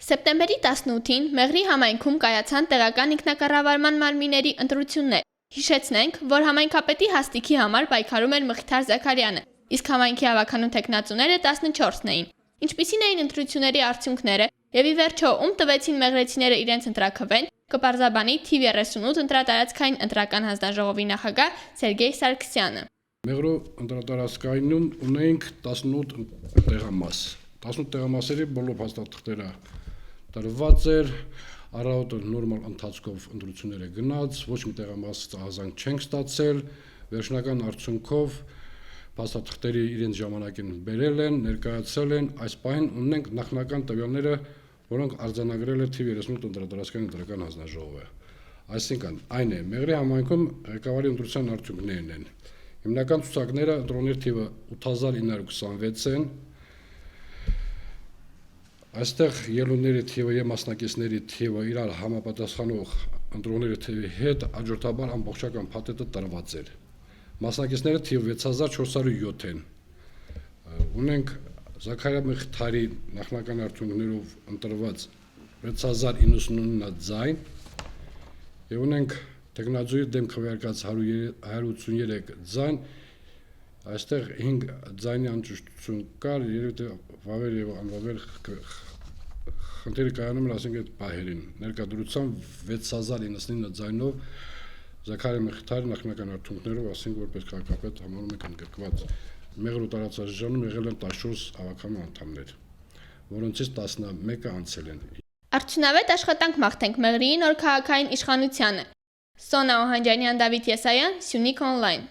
Սեպտեմբերի 18-ին Մեղրի համայնքում կայացան տեղական ինքնակառավարման մարմինների ընտրություններ։ Հիշեցնենք, որ համայնքապետի հաստիքի համար պայքարում էր Մխիթար Զաքարյանը, իսկ համայնքի հավաքանու թեկնածուները 14-ն էին։ Ինչպիսին էին ընտրությունների արդյունքները եւ ի վերջո ում տվեցին մեղրեցիները իրենց ընտրաքվեն, կպարզաբանի թիվ 38 ընտրատարածքային ընտրական հանձնաժողովի նախագահ Սերգեյ Սարգսյանը։ Մեղրո ընտրատարածքայինում ունեինք 18 տեղամաս։ 18 տեղամասերի բոլոր փաստաթղթերը տրված էր, առավոտը նորմալ ընթացքով ընտրությունները գնաց, ոչ մի տեղամաս ահազանգ չենք ստացել, վերջնական արդյունքով փաստաթղթերի իրենց ժամանակին բերել են, ներկայացել են, այս պահին ունենք նախնական տվյալները, որոնք արձանագրել է թիվ 38 ընտրատարածքային ընտրական հանձնաժողովը։ Այսինքն, այն է, Մեղրի համայնքում ղեկավարի ընտրության արդյունքներն են։ Հիմնական ցուցակները ընտրողների թիվը 8926 են։ Այստեղ ելունների թիվը եւ մասնակիցների թիվը իրար համապատասխանող ընտրողների թիվի հետ աջորդաբար ամբողջական փաթեթը տրված էր։ Մասնակիցների թիվը 6407 են։ Ունենք Զաքարյա Մխիթարի նախնական արդյունքներով ընտրված 6099 ձայն եւ ունենք տեխնազոյի դեմ քվեարկած 183 ձայն։ Այստեղ 5 ձայնի անճշտություն կար, երևի վավեր եւ անվավեր խնդիրը կայանում էր, ասենք այդ պահերին։ Ներկայդրությամբ 6099 ձայնով Զաքարյա Մխիթարի նախնական արդյունքներով, ասենք որպես քաղաքապետ համարում եք ընդգրկված։ Մեղրու տարածաշրջանում եղել են 14 հավաքանու անդամներ, որոնցից 11-ը անցել են։ Արդյունավետ աշխատանք մաղթենք Մեղրիի նոր քաղաքային իշխանությանը։ Սոնա Օհանջանյան, Դավիթ Եսայան, Սյունիք Օնլայն։